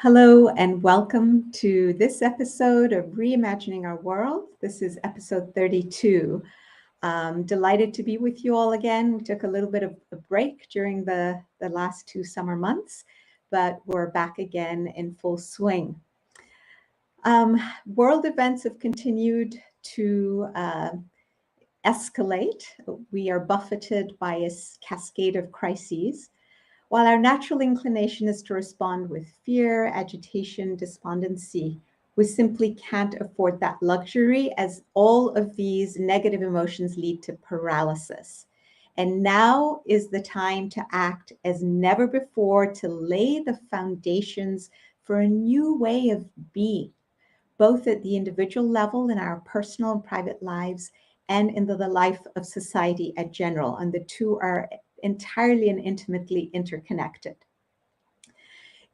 Hello and welcome to this episode of Reimagining Our World. This is episode 32. Delighted to be with you all again. We took a little bit of a break during the last two summer months, but we're back again in full swing. World events have continued to escalate. We are buffeted by a cascade of crises. While our natural inclination is to respond with fear, agitation, despondency, we simply can't afford that luxury, as all of these negative emotions lead to paralysis. And now is the time to act as never before, to lay the foundations for a new way of being, both at the individual level in our personal and private lives and in the life of society in general. And the two are entirely and intimately interconnected.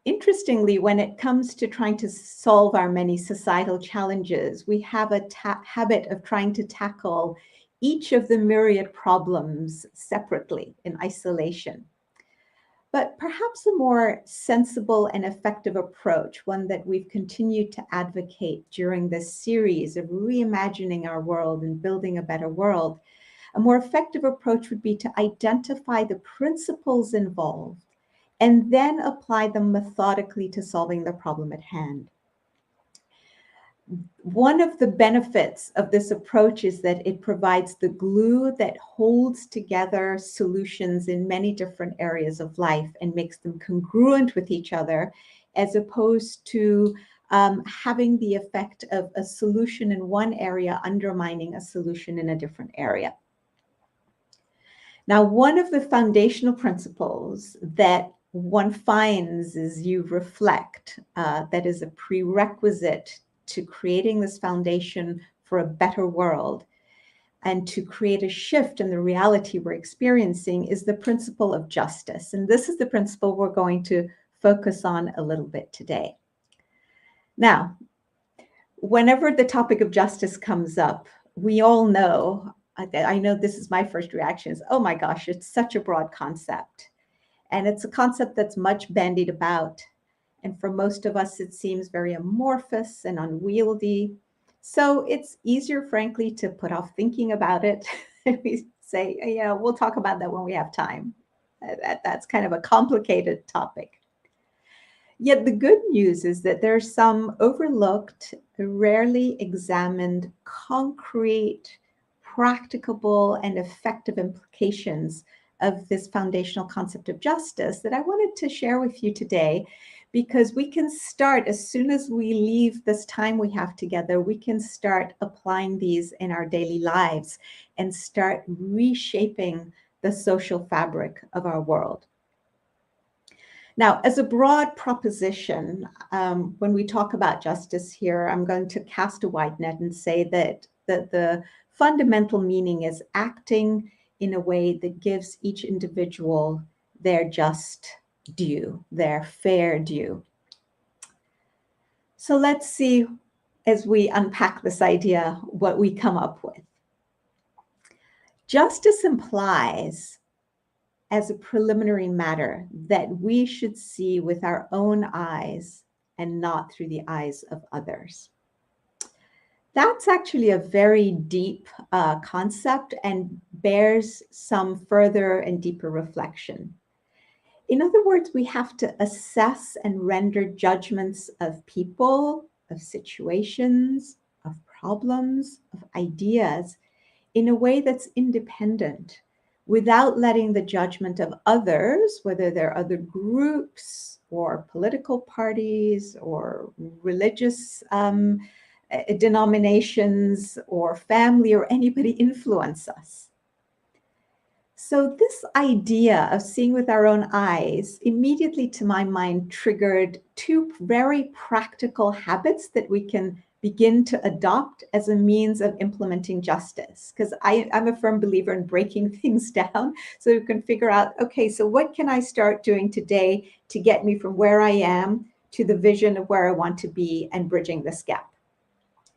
Interestingly, when it comes to trying to solve our many societal challenges, we have a habit of trying to tackle each of the myriad problems separately in isolation. But perhaps a more sensible and effective approach, one that we've continued to advocate during this series of reimagining our world and building a better world, a more effective approach would be to identify the principles involved and then apply them methodically to solving the problem at hand. One of the benefits of this approach is that it provides the glue that holds together solutions in many different areas of life and makes them congruent with each other, as opposed to having the effect of a solution in one area undermining a solution in a different area. Now, one of the foundational principles that one finds as you reflect, that is a prerequisite to creating this foundation for a better world and to create a shift in the reality we're experiencing, is the principle of justice. And this is the principle we're going to focus on a little bit today. Now, whenever the topic of justice comes up, we all know, I know this is my first reaction, is, oh my gosh, it's such a broad concept. And it's a concept that's much bandied about. And for most of us, it seems very amorphous and unwieldy. So it's easier, frankly, to put off thinking about it. We say, yeah, we'll talk about that when we have time. That's kind of a complicated topic. Yet the good news is that there's some overlooked, rarely examined, concrete, practicable, and effective implications of this foundational concept of justice that I wanted to share with you today, because we can start, as soon as we leave this time we have together, we can start applying these in our daily lives and start reshaping the social fabric of our world. Now, as a broad proposition, when we talk about justice here, I'm going to cast a wide net and say that the fundamental meaning is acting in a way that gives each individual their just due, their fair due. So let's see, as we unpack this idea, what we come up with. Justice implies, as a preliminary matter, that we should see with our own eyes and not through the eyes of others. That's actually a very deep concept and bears some further and deeper reflection. In other words, we have to assess and render judgments of people, of situations, of problems, of ideas in a way that's independent, without letting the judgment of others, whether they're other groups or political parties or religious denominations or family or anybody, influence us. So this idea of seeing with our own eyes immediately, to my mind, triggered two very practical habits that we can begin to adopt as a means of implementing justice. Because I'm a firm believer in breaking things down so you can figure out, okay, so what can I start doing today to get me from where I am to the vision of where I want to be and bridging this gap?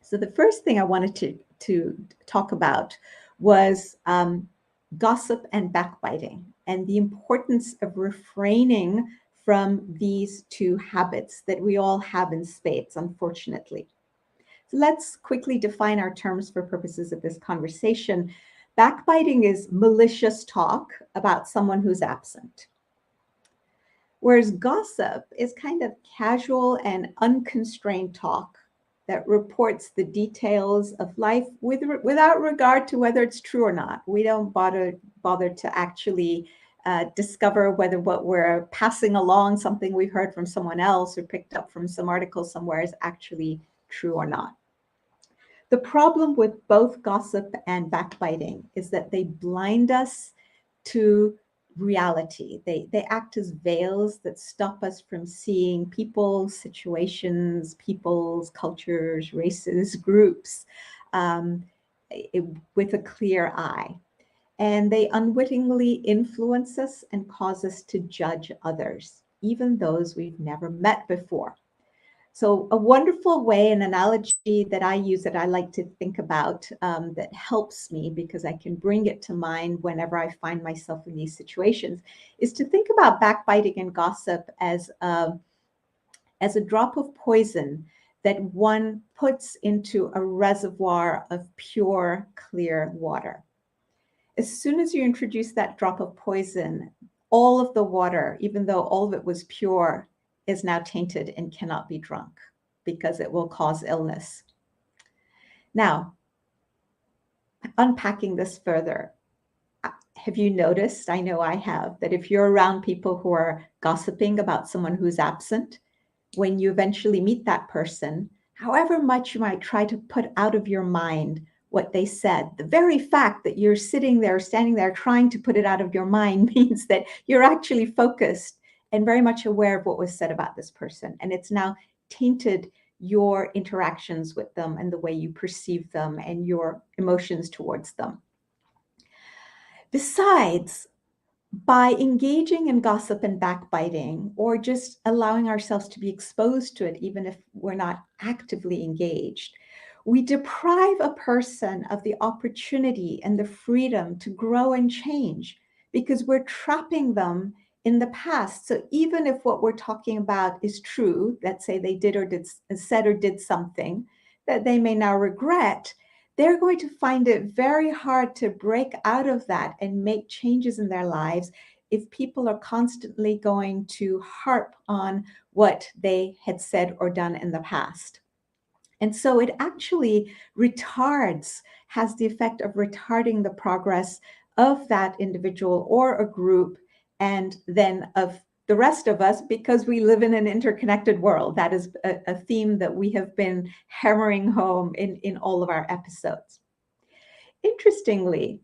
So the first thing I wanted to talk about was gossip and backbiting, and the importance of refraining from these two habits that we all have in spades, unfortunately. So let's quickly define our terms for purposes of this conversation. Backbiting is malicious talk about someone who's absent, whereas gossip is kind of casual and unconstrained talk that reports the details of life without regard to whether it's true or not. We don't bother to actually discover whether what we're passing along, something we've heard from someone else or picked up from some article somewhere, is actually true or not. The problem with both gossip and backbiting is that they blind us to reality. They act as veils that stop us from seeing people, situations, peoples, cultures, races, groups um, with a clear eye. And they unwittingly influence us and cause us to judge others, even those we've never met before. So a wonderful way, an analogy that I use that I like to think about that helps me because I can bring it to mind whenever I find myself in these situations, is to think about backbiting and gossip as a drop of poison that one puts into a reservoir of pure, clear water. As soon as you introduce that drop of poison, all of the water, even though all of it was pure, is now tainted and cannot be drunk because it will cause illness. Now, unpacking this further, have you noticed, I know I have, that if you're around people who are gossiping about someone who's absent, when you eventually meet that person, however much you might try to put out of your mind what they said, the very fact that you're sitting there, standing there, trying to put it out of your mind means that you're actually focused and very much aware of what was said about this person. And it's now tainted your interactions with them and the way you perceive them and your emotions towards them. Besides, by engaging in gossip and backbiting, or just allowing ourselves to be exposed to it, even if we're not actively engaged, we deprive a person of the opportunity and the freedom to grow and change because we're trapping them in the past. So even if what we're talking about is true, let's say they said or did something that they may now regret, they're going to find it very hard to break out of that and make changes in their lives if people are constantly going to harp on what they had said or done in the past. And so it actually has the effect of retarding the progress of that individual or a group, and then of the rest of us, because we live in an interconnected world. That is a theme that we have been hammering home in all of our episodes. Interestingly,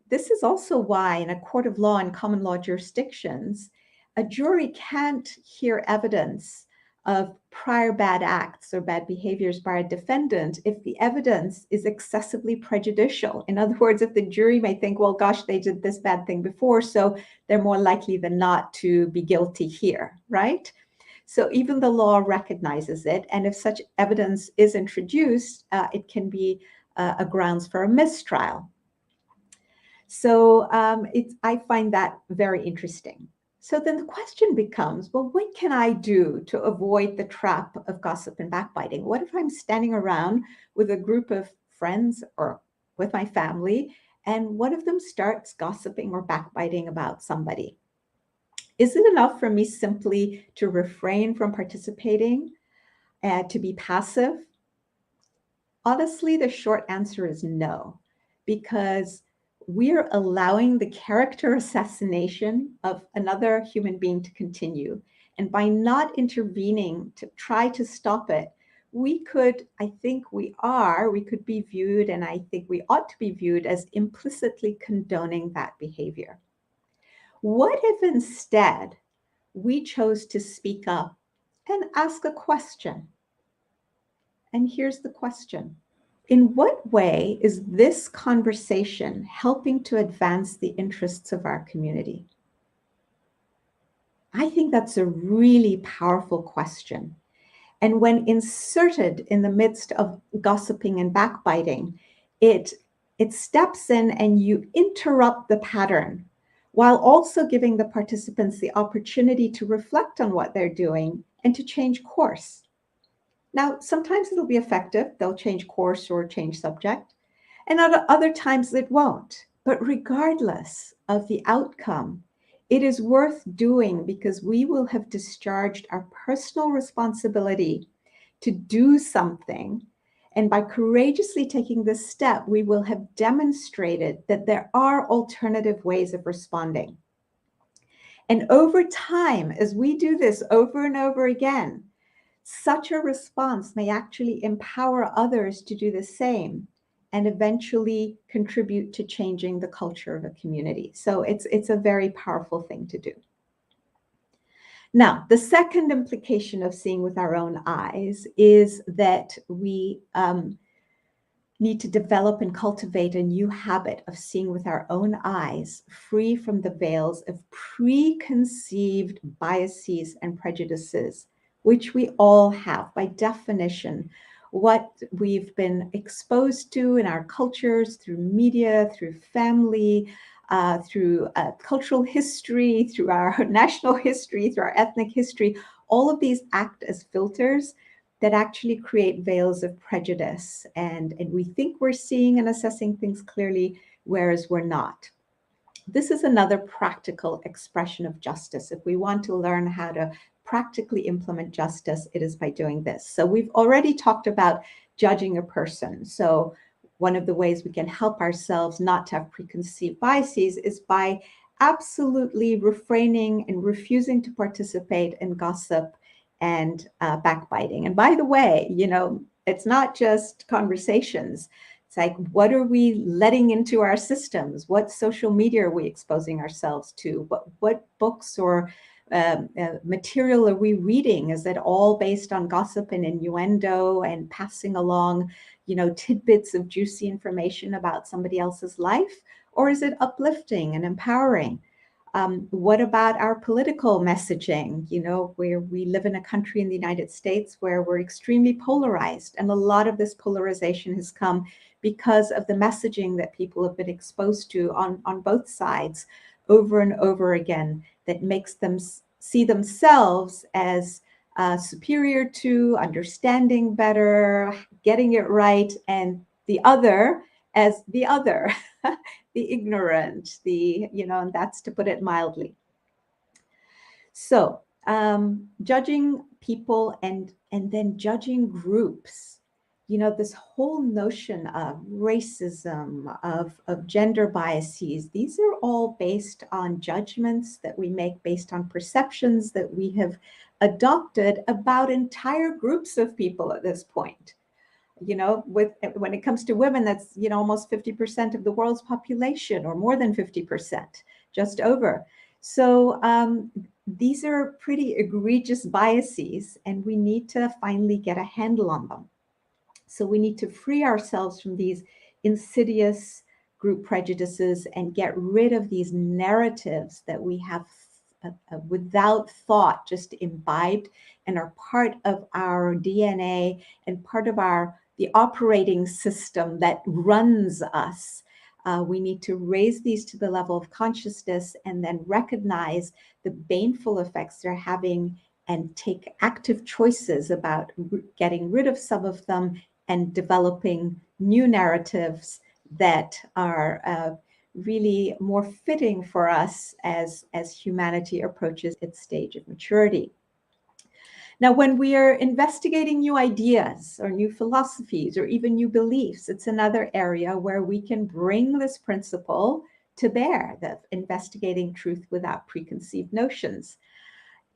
this is also why in a court of law and common law jurisdictions, a jury can't hear evidence of prior bad acts or bad behaviors by a defendant if the evidence is excessively prejudicial. In other words, if the jury may think, well, gosh, they did this bad thing before, so they're more likely than not to be guilty here, right? So even the law recognizes it, and if such evidence is introduced, it can be a grounds for a mistrial. So I find that very interesting. So then the question becomes, well, what can I do to avoid the trap of gossip and backbiting? What if I'm standing around with a group of friends or with my family, and one of them starts gossiping or backbiting about somebody? Is it enough for me simply to refrain from participating and to be passive? Honestly, the short answer is no, because we're allowing the character assassination of another human being to continue. And by not intervening to try to stop it, we could be viewed, and I think we ought to be viewed as implicitly condoning that behavior. What if instead we chose to speak up and ask a question? And here's the question. In what way is this conversation helping to advance the interests of our community? I think that's a really powerful question. And when inserted in the midst of gossiping and backbiting, it steps in and you interrupt the pattern while also giving the participants the opportunity to reflect on what they're doing and to change course. Now, sometimes it'll be effective. They'll change course or change subject, and other times it won't. But regardless of the outcome, it is worth doing because we will have discharged our personal responsibility to do something. And by courageously taking this step, we will have demonstrated that there are alternative ways of responding. And over time, as we do this over and over again, such a response may actually empower others to do the same and eventually contribute to changing the culture of a community. So it's a very powerful thing to do. Now, the second implication of seeing with our own eyes is that we need to develop and cultivate a new habit of seeing with our own eyes, free from the veils of preconceived biases and prejudices, which we all have by definition. What we've been exposed to in our cultures, through media, through family, through cultural history, through our national history, through our ethnic history, all of these act as filters that actually create veils of prejudice. And we think we're seeing and assessing things clearly, whereas we're not. This is another practical expression of justice. If we want to learn how to practically implement justice, it is by doing this. So we've already talked about judging a person. So one of the ways we can help ourselves not to have preconceived biases is by absolutely refraining and refusing to participate in gossip and backbiting. And by the way, it's not just conversations. It's like, what are we letting into our systems? What social media are we exposing ourselves to? What books or material are we reading? Is it all based on gossip and innuendo and passing along, tidbits of juicy information about somebody else's life? Or is it uplifting and empowering? What about our political messaging? Where we live in a country in the United States where we're extremely polarized. And a lot of this polarization has come because of the messaging that people have been exposed to on both sides over and over again that makes them see themselves as superior to, understanding better, getting it right, and the other as the other. The ignorant, and that's to put it mildly. So judging people and then judging groups, this whole notion of racism, of gender biases, these are all based on judgments that we make based on perceptions that we have adopted about entire groups of people at this point. When it comes to women, that's, almost 50% of the world's population, or more than 50%, just over. So these are pretty egregious biases, and we need to finally get a handle on them. So we need to free ourselves from these insidious group prejudices and get rid of these narratives that we have without thought just imbibed and are part of our DNA and part of the operating system that runs us. We need to raise these to the level of consciousness and then recognize the baneful effects they're having and take active choices about getting rid of some of them and developing new narratives that are really more fitting for us as humanity approaches its stage of maturity. Now, when we are investigating new ideas or new philosophies or even new beliefs, it's another area where we can bring this principle to bear, that investigating truth without preconceived notions,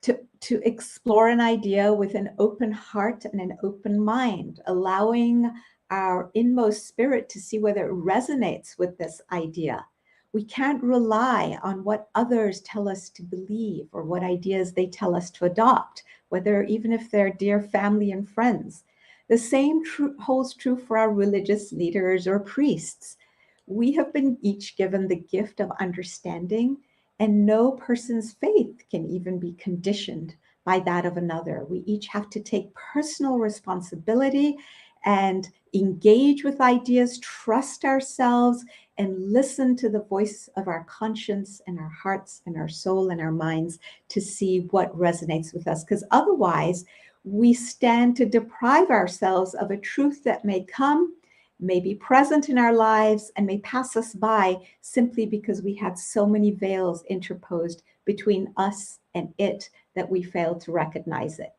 to explore an idea with an open heart and an open mind, allowing our inmost spirit to see whether it resonates with this idea. We can't rely on what others tell us to believe or what ideas they tell us to adopt, even if they're dear family and friends. The same holds true for our religious leaders or priests. We have been each given the gift of understanding, and no person's faith can even be conditioned by that of another. We each have to take personal responsibility and engage with ideas, trust ourselves, and listen to the voice of our conscience and our hearts and our soul and our minds to see what resonates with us. Because otherwise, we stand to deprive ourselves of a truth that may come, may be present in our lives, and may pass us by simply because we had so many veils interposed between us and it that we failed to recognize it.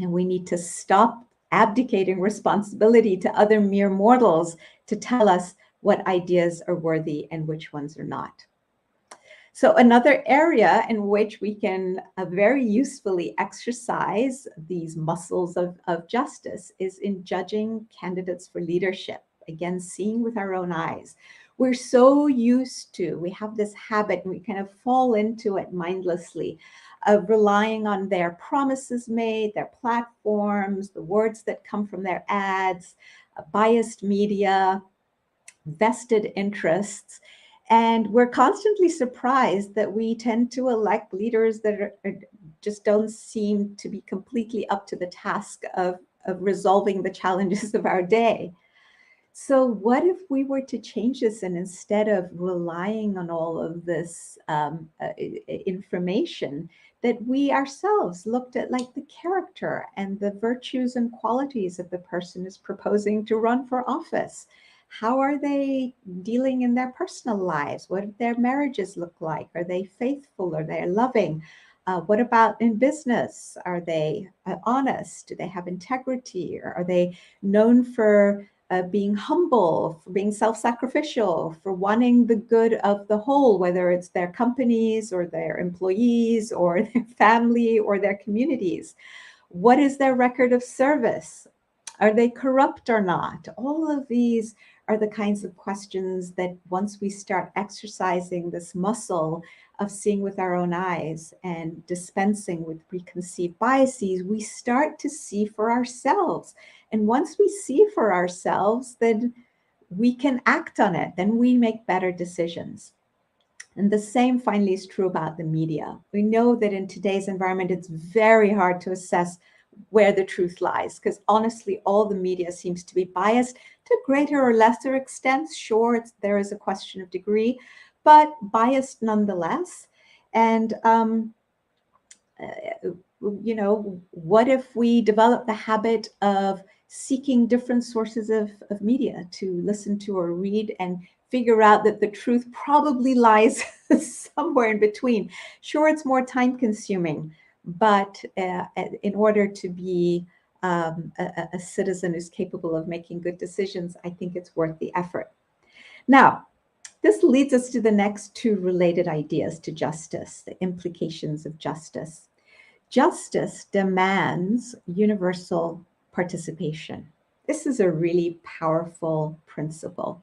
And we need to stop abdicating responsibility to other mere mortals to tell us what ideas are worthy and which ones are not. So another area in which we can very usefully exercise these muscles of justice is in judging candidates for leadership. Again, seeing with our own eyes. We're so used to, we have this habit and we kind of fall into it mindlessly of relying on their promises made, their platforms, the words that come from their ads, biased media, vested interests. And we're constantly surprised that we tend to elect leaders that just don't seem to be completely up to the task of resolving the challenges of our day. So what if we were to change this, and instead of relying on all of this information, that we ourselves looked at like the character and the virtues and qualities of the person who's proposing to run for office? How are they dealing in their personal lives? What do their marriages look like? Are they faithful? Are they loving? What about in business? Are they honest? Do they have integrity? Or are they known for being humble, for being self-sacrificial, for wanting the good of the whole, whether it's their companies or their employees or their family or their communities? What is their record of service? Are they corrupt or not? All of these are the kinds of questions that once we start exercising this muscle of seeing with our own eyes and dispensing with preconceived biases, we start to see for ourselves. And once we see for ourselves, then we can act on it. Then we make better decisions. And the same finally is true about the media. We know that in today's environment, it's very hard to assess where the truth lies, because honestly, all the media seems to be biased to greater or lesser extents. Sure, there is a question of degree, but biased nonetheless. And what if we develop the habit of seeking different sources of media to listen to or read and figure out that the truth probably lies somewhere in between? Sure, it's more time consuming, but in order to be a citizen who's capable of making good decisions, I think it's worth the effort. Now, this leads us to the next two related ideas to justice, the implications of justice. Justice demands universal participation. This is a really powerful principle.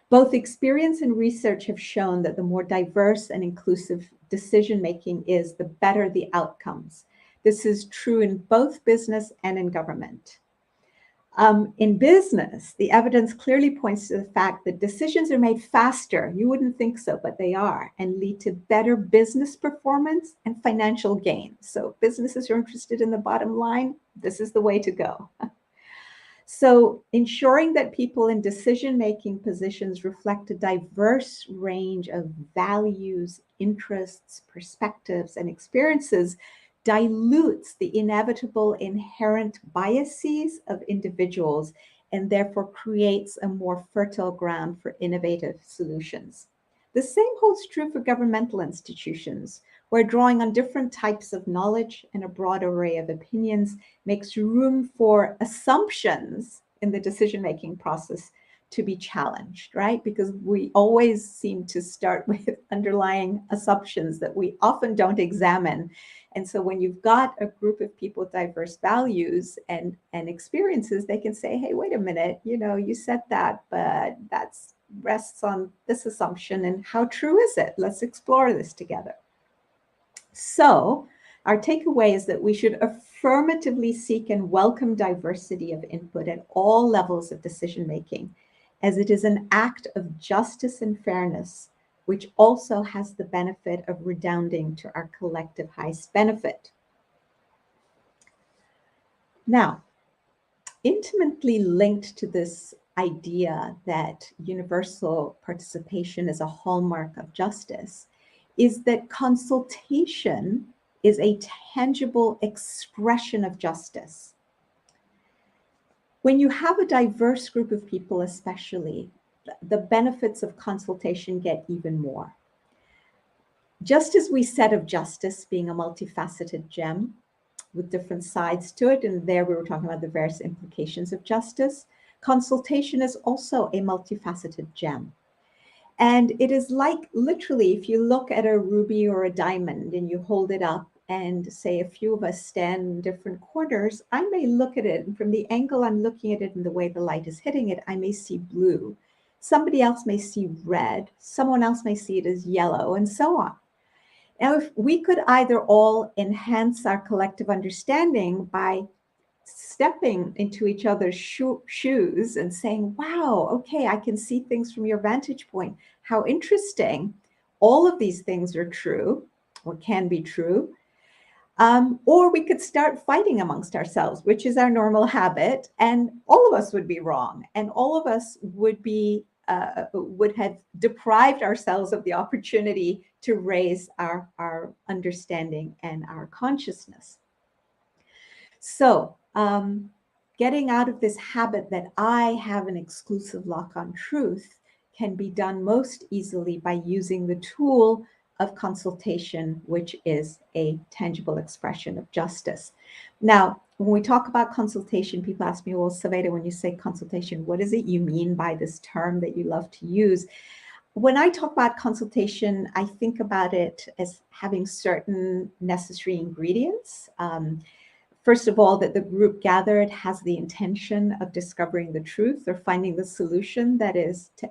Both experience and research have shown that the more diverse and inclusive decision-making is, the better the outcomes. This is true in both business and in government. In business, the evidence clearly points to the fact that decisions are made faster. You wouldn't think so, but they are, and lead to better business performance and financial gain. So businesses who are interested in the bottom line, this is the way to go. So ensuring that people in decision-making positions reflect a diverse range of values, interests, perspectives, and experiences dilutes the inevitable inherent biases of individuals and therefore creates a more fertile ground for innovative solutions. The same holds true for governmental institutions, where drawing on different types of knowledge and a broad array of opinions makes room for assumptions in the decision-making process to be challenged, right? Because we always seem to start with underlying assumptions that we often don't examine. And so when you've got a group of people with diverse values and experiences, they can say, hey, wait a minute, you said that, but that rests on this assumption. And how true is it? Let's explore this together. So our takeaway is that we should affirmatively seek and welcome diversity of input at all levels of decision-making, as it is an act of justice and fairness, which also has the benefit of redounding to our collective highest benefit. Now, intimately linked to this idea that universal participation is a hallmark of justice is that consultation is a tangible expression of justice. When you have a diverse group of people, especially, the benefits of consultation get even more. Just as we said of justice being a multifaceted gem with different sides to it, and there we were talking about the various implications of justice, consultation is also a multifaceted gem. And it is like literally, if you look at a ruby or a diamond and you hold it up and say a few of us stand in different corners, I may look at it, and from the angle I'm looking at it and the way the light is hitting it, I may see blue. Somebody else may see red. Someone else may see it as yellow, and so on. Now, if we could either all enhance our collective understanding by stepping into each other's shoes and saying, wow, okay, I can see things from your vantage point. How interesting. All of these things are true or can be true. Or we could start fighting amongst ourselves, which is our normal habit, and all of us would be wrong, and all of us would have deprived ourselves of the opportunity to raise our understanding and our consciousness. So, getting out of this habit that I have an exclusive lock on truth can be done most easily by using the tool of consultation, which is a tangible expression of justice. Now, when we talk about consultation, people ask me, well, Saveda, when you say consultation, what is it you mean by this term that you love to use? When I talk about consultation, I think about it as having certain necessary ingredients. First of all, that the group gathered has the intention of discovering the truth or finding the solution that is to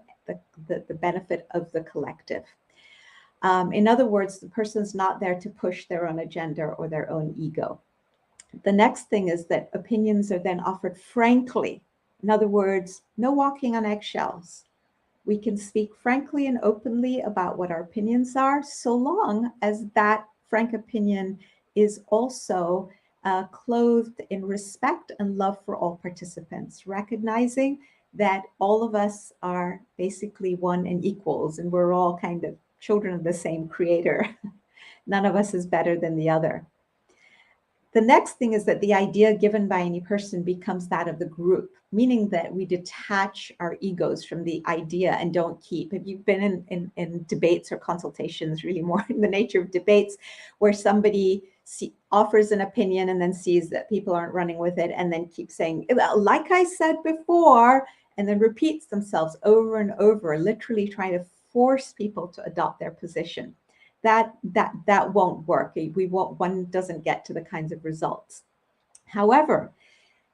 the benefit of the collective. In other words, the person's not there to push their own agenda or their own ego. The next thing is that opinions are then offered frankly. In other words, no walking on eggshells. We can speak frankly and openly about what our opinions are, so long as that frank opinion is also clothed in respect and love for all participants, recognizing that all of us are basically one and equals, and we're all kind of children of the same creator. None of us is better than the other. The next thing is that the idea given by any person becomes that of the group, meaning that we detach our egos from the idea and don't keep. If you've been in debates or consultations, really more in the nature of debates, where somebody offers an opinion and then sees that people aren't running with it and then keeps saying, well, like I said before, and then repeats themselves over and over, literally trying to force people to adopt their position. That won't work. One doesn't get to the kinds of results. However,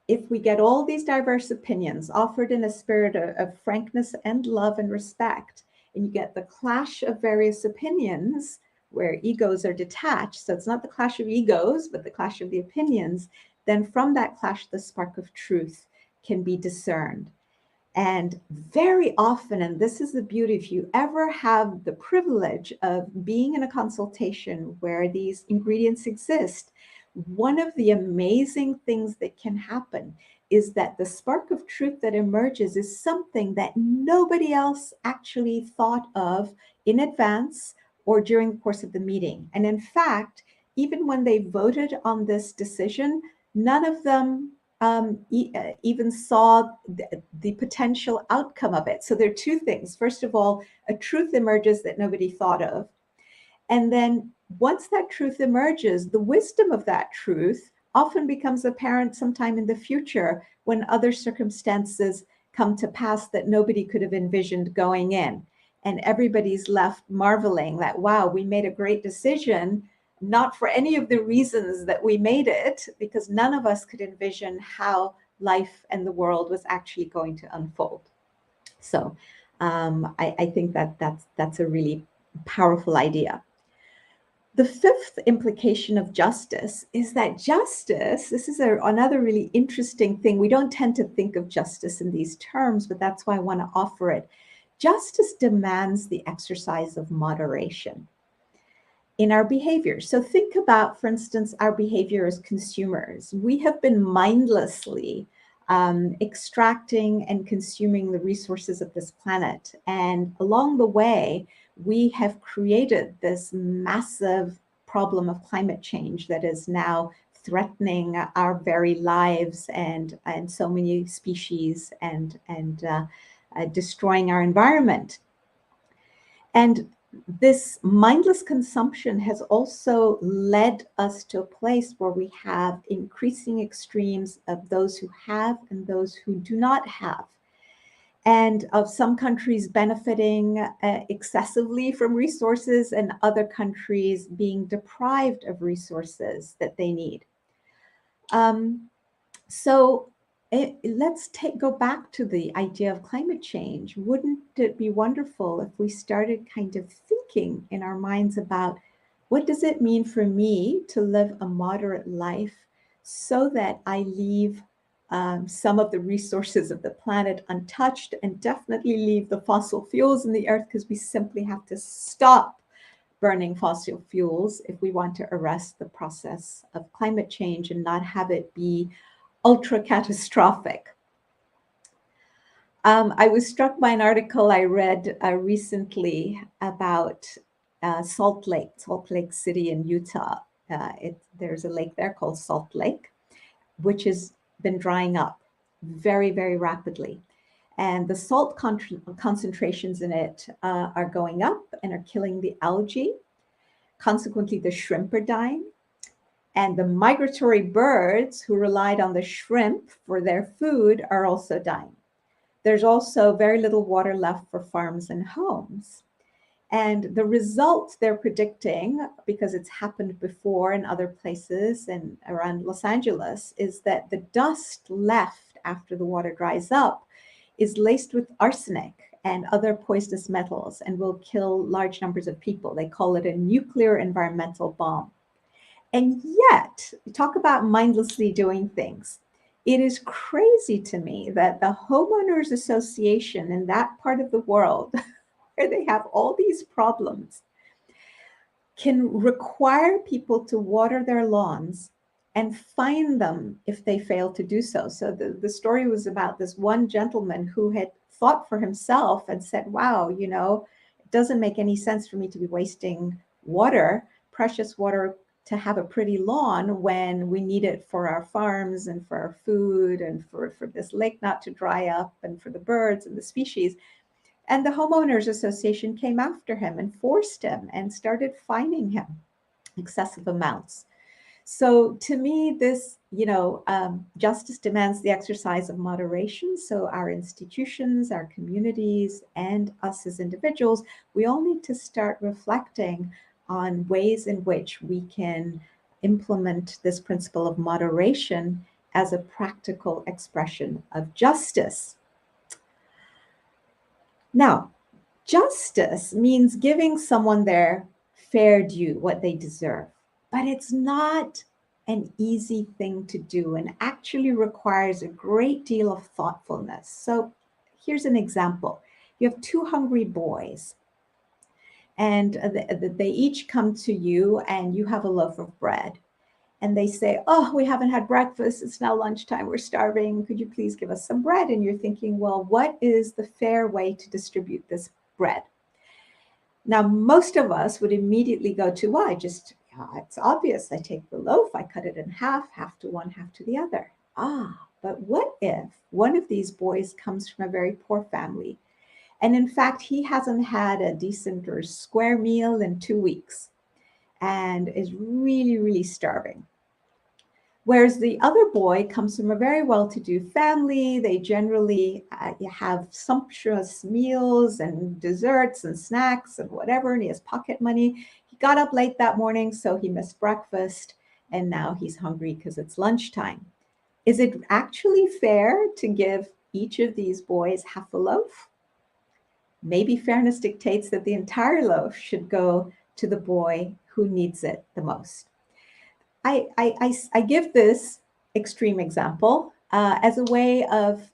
if we get all these diverse opinions offered in a spirit of frankness and love and respect, and you get the clash of various opinions where egos are detached, so it's not the clash of egos, but the clash of the opinions, then from that clash, the spark of truth can be discerned. And very often, and this is the beauty, if you ever have the privilege of being in a consultation where these ingredients exist, one of the amazing things that can happen is that the spark of truth that emerges is something that nobody else actually thought of in advance or during the course of the meeting. And in fact, even when they voted on this decision, none of them even saw the potential outcome of it. So there are two things. First of all, a truth emerges that nobody thought of. And then once that truth emerges, the wisdom of that truth often becomes apparent sometime in the future when other circumstances come to pass that nobody could have envisioned going in. And everybody's left marveling that, wow, we made a great decision, not for any of the reasons that we made it, because none of us could envision how life and the world was actually going to unfold. So I think that's a really powerful idea. The fifth implication of justice is that justice, this is another really interesting thing. We don't tend to think of justice in these terms, but that's why I want to offer it. Justice demands the exercise of moderation in our behavior. So think about, for instance, our behavior as consumers. We have been mindlessly extracting and consuming the resources of this planet. And along the way, we have created this massive problem of climate change that is now threatening our very lives and so many species and destroying our environment. And this mindless consumption has also led us to a place where we have increasing extremes of those who have and those who do not have, and of some countries benefiting excessively from resources and other countries being deprived of resources that they need. So let's go back to the idea of climate change. Wouldn't it be wonderful if we started kind of thinking in our minds about what does it mean for me to live a moderate life so that I leave some of the resources of the planet untouched, and definitely leave the fossil fuels in the earth, because we simply have to stop burning fossil fuels if we want to arrest the process of climate change and not have it be ultra catastrophic. I was struck by an article I read recently about Salt Lake City in Utah. There's a lake there called Salt Lake, which has been drying up very, very rapidly. And the salt concentrations in it are going up and are killing the algae. Consequently, the shrimp are dying. And the migratory birds who relied on the shrimp for their food are also dying. There's also very little water left for farms and homes. And the result they're predicting, because it's happened before in other places and around Los Angeles, is that the dust left after the water dries up is laced with arsenic and other poisonous metals and will kill large numbers of people. They call it a nuclear environmental bomb. And yet, talk about mindlessly doing things. It is crazy to me that the homeowners association in that part of the world, where they have all these problems, can require people to water their lawns and fine them if they fail to do so. So the story was about this one gentleman who had thought for himself and said, wow, you know, it doesn't make any sense for me to be wasting water, precious water, to have a pretty lawn when we need it for our farms and for our food and for this lake not to dry up and for the birds and the species. And the homeowners association came after him and forced him and started fining him excessive amounts. So to me, this, justice demands the exercise of moderation. So our institutions, our communities, and us as individuals, we all need to start reflecting on ways in which we can implement this principle of moderation as a practical expression of justice. Now, justice means giving someone their fair due, what they deserve, but it's not an easy thing to do and actually requires a great deal of thoughtfulness. So here's an example. You have two hungry boys, and they each come to you, and you have a loaf of bread. And they say, oh, we haven't had breakfast. It's now lunchtime. We're starving. Could you please give us some bread? And you're thinking, well, what is the fair way to distribute this bread? Now, most of us would immediately go to, why? It's obvious. I take the loaf, I cut it in half, half to one, half to the other. But what if one of these boys comes from a very poor family? And in fact, he hasn't had a decent or square meal in 2 weeks and is really, really starving. Whereas the other boy comes from a very well-to-do family. They generally have sumptuous meals and desserts and snacks and whatever, and he has pocket money. He got up late that morning, so he missed breakfast, and now he's hungry because it's lunchtime. Is it actually fair to give each of these boys half a loaf? Maybe fairness dictates that the entire loaf should go to the boy who needs it the most. I give this extreme example as a way of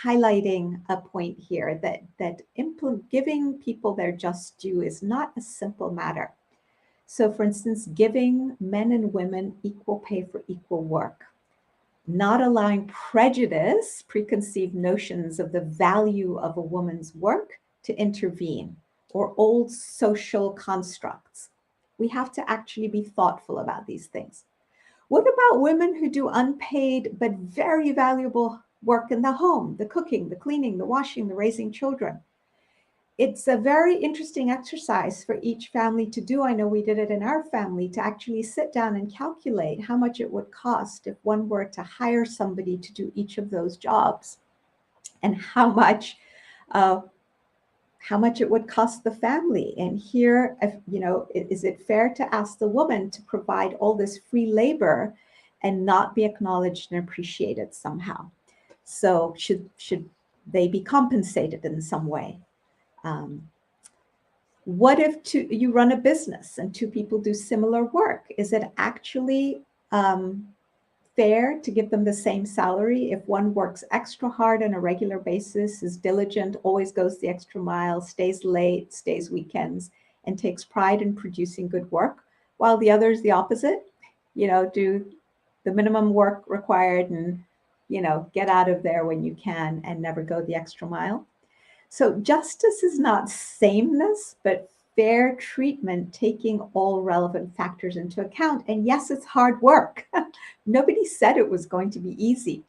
highlighting a point here that giving people their just due is not a simple matter. So for instance, giving men and women equal pay for equal work. not allowing prejudice, preconceived notions of the value of a woman's work to intervene, or old social constructs. We have to actually be thoughtful about these things. What about women who do unpaid but very valuable work in the home, the cooking, the cleaning, the washing, the raising children? It's a very interesting exercise for each family to do. I know we did it in our family, to actually sit down and calculate how much it would cost if one were to hire somebody to do each of those jobs, and uh, how much it would cost the family. And here, if, is it fair to ask the woman to provide all this free labor and not be acknowledged and appreciated somehow? So should they be compensated in some way? What if you run a business and two people do similar work? Is it actually fair to give them the same salary if one works extra hard on a regular basis, is diligent, always goes the extra mile, stays late, stays weekends, and takes pride in producing good work, while the other is the opposite, do the minimum work required and, get out of there when you can and never go the extra mile? So justice is not sameness, but fair treatment, taking all relevant factors into account. And yes, it's hard work. Nobody said it was going to be easy,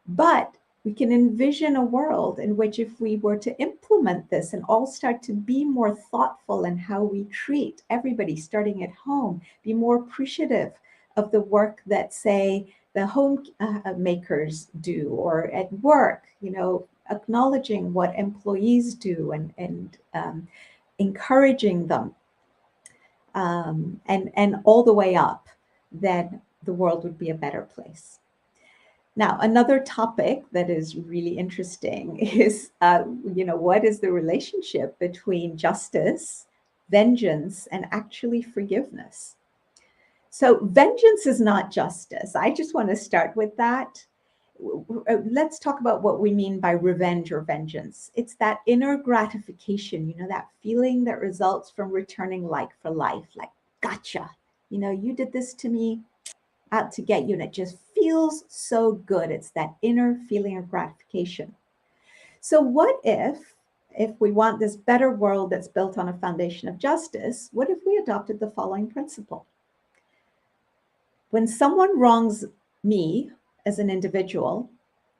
but we can envision a world in which, if we were to implement this and all start to be more thoughtful in how we treat everybody, starting at home, be more appreciative of the work that, say, the home makers do, or at work, acknowledging what employees do, and encouraging them, and all the way up, then the world would be a better place. Now, another topic that is really interesting is, what is the relationship between justice, vengeance, and actually forgiveness? So vengeance is not justice. I just want to start with that. Let's talk about what we mean by revenge or vengeance. It's that inner gratification, that feeling that results from returning like for life, like, gotcha, you did this to me, out to get you, and it just feels so good. It's that inner feeling of gratification. So what if we want this better world that's built on a foundation of justice, what if we adopted the following principle? When someone wrongs me as an individual,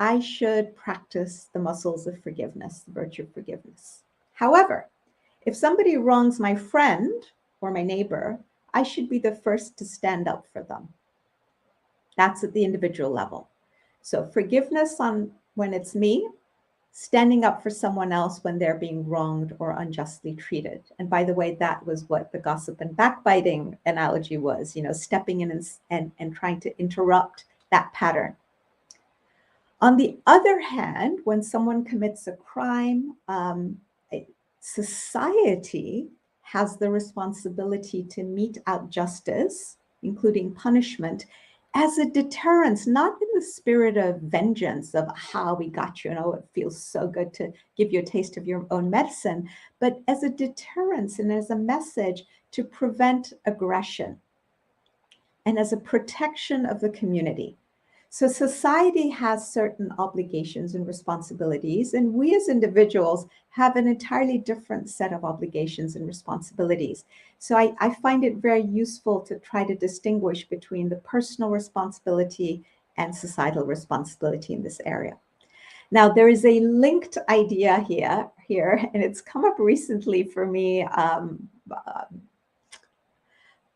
I should practice the muscles of forgiveness, the virtue of forgiveness. However, if somebody wrongs my friend or my neighbor, I should be the first to stand up for them. That's at the individual level. So forgiveness on when it's me, standing up for someone else when they're being wronged or unjustly treated. And by the way, that was what the gossip and backbiting analogy was, stepping in and trying to interrupt that pattern. On the other hand, when someone commits a crime, society has the responsibility to mete out justice, including punishment, as a deterrence, not in the spirit of vengeance, of how we got you, it feels so good to give you a taste of your own medicine, but as a deterrence and as a message to prevent aggression and as a protection of the community. So society has certain obligations and responsibilities, and we as individuals have an entirely different set of obligations and responsibilities. So I find it very useful to try to distinguish between the personal responsibility and societal responsibility in this area. Now, there is a linked idea here, and it's come up recently for me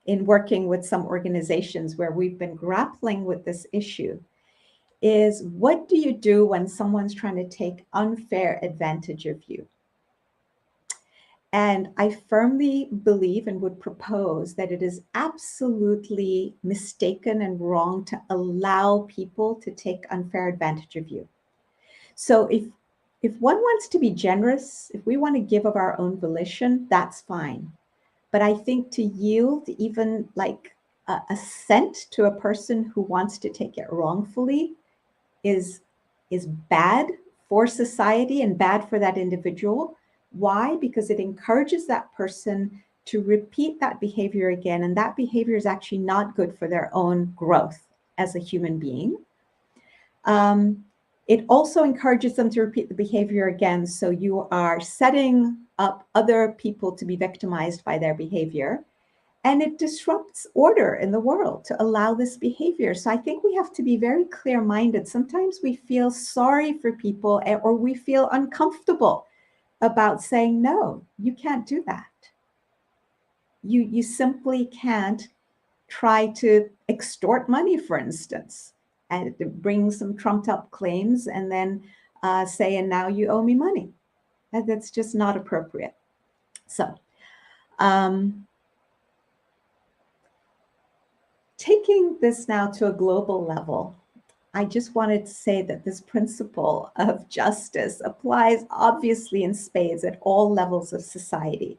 in working with some organizations where we've been grappling with this issue, is what do you do when someone's trying to take unfair advantage of you? And I firmly believe and would propose that it is absolutely mistaken and wrong to allow people to take unfair advantage of you. So if one wants to be generous, if we want to give of our own volition, that's fine. But I think to yield even like a cent to a person who wants to take it wrongfully is bad for society and bad for that individual. Why? Because it encourages that person to repeat that behavior again, and that behavior is actually not good for their own growth as a human being. It also encourages them to repeat the behavior again. So you are setting up other people to be victimized by their behavior. And it disrupts order in the world to allow this behavior. So I think we have to be very clear-minded. Sometimes we feel sorry for people, or we feel uncomfortable about saying, no, you can't do that. You simply can't try to extort money, for instance, and bring some trumped up claims and then say, and now you owe me money. That's just not appropriate. So taking this now to a global level, I just wanted to say that this principle of justice applies obviously in spades at all levels of society,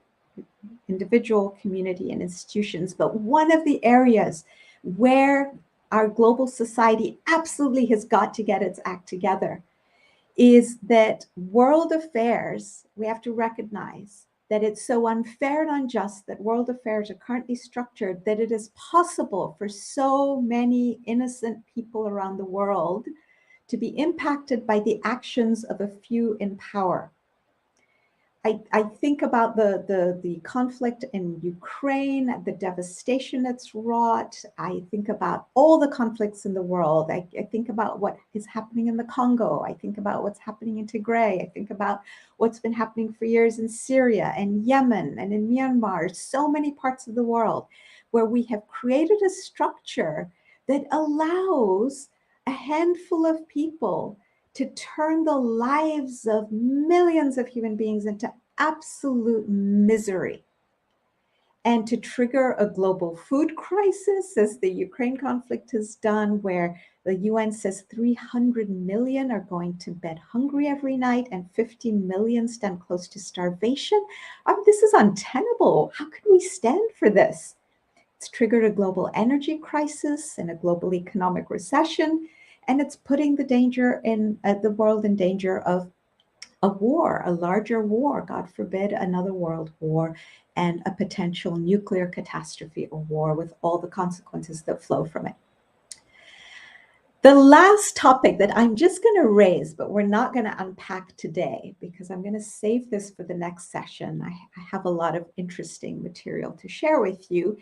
individual, community, and institutions. But one of the areas where our global society absolutely has got to get its act together is that world affairs, we have to recognize that it's so unfair and unjust that world affairs are currently structured that it is possible for so many innocent people around the world to be impacted by the actions of a few in power. I think about the conflict in Ukraine, the devastation that's wrought. I think about all the conflicts in the world. I think about what is happening in the Congo. I think about what's happening in Tigray. I think about what's been happening for years in Syria and Yemen and in Myanmar, so many parts of the world where we have created a structure that allows a handful of people to turn the lives of millions of human beings into absolute misery and to trigger a global food crisis, as the Ukraine conflict has done, where the UN says 300 million are going to bed hungry every night and 50 million stand close to starvation. This is untenable. How could we stand for this? It's triggered a global energy crisis and a global economic recession, and it's putting the world in danger of a war, a larger war, God forbid, another world war, and a potential nuclear catastrophe, a war with all the consequences that flow from it. The last topic that I'm just going to raise, but we're not going to unpack today because I'm going to save this for the next session. I have a lot of interesting material to share with you,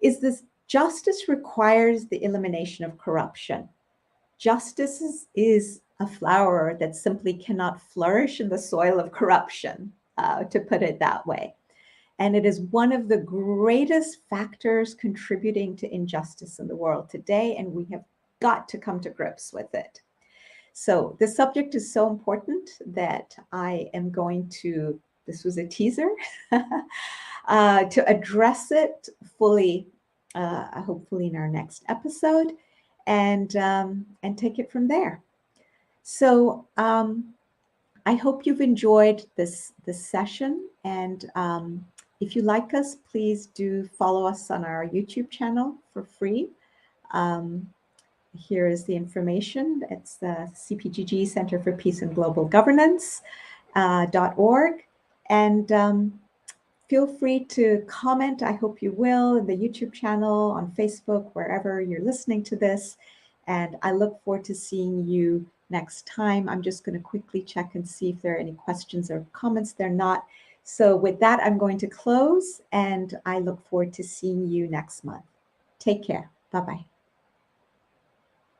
is this: justice requires the elimination of corruption. Justice is a flower that simply cannot flourish in the soil of corruption, to put it that way. And it is one of the greatest factors contributing to injustice in the world today, and we have got to come to grips with it. So the subject is so important that I am going to, this was a teaser, to address it fully, hopefully in our next episode, and take it from there. So I hope you've enjoyed this session, and if you like us, please do follow us on our YouTube channel for free. Here is the information. It's the CPGG Center for Peace and Global Governance .org, and feel free to comment. I hope you will, in the YouTube channel, on Facebook, wherever you're listening to this. And I look forward to seeing you next time. I'm just going to quickly check and see if there are any questions or comments. They're not. So with that, I'm going to close, and I look forward to seeing you next month. Take care. Bye-bye.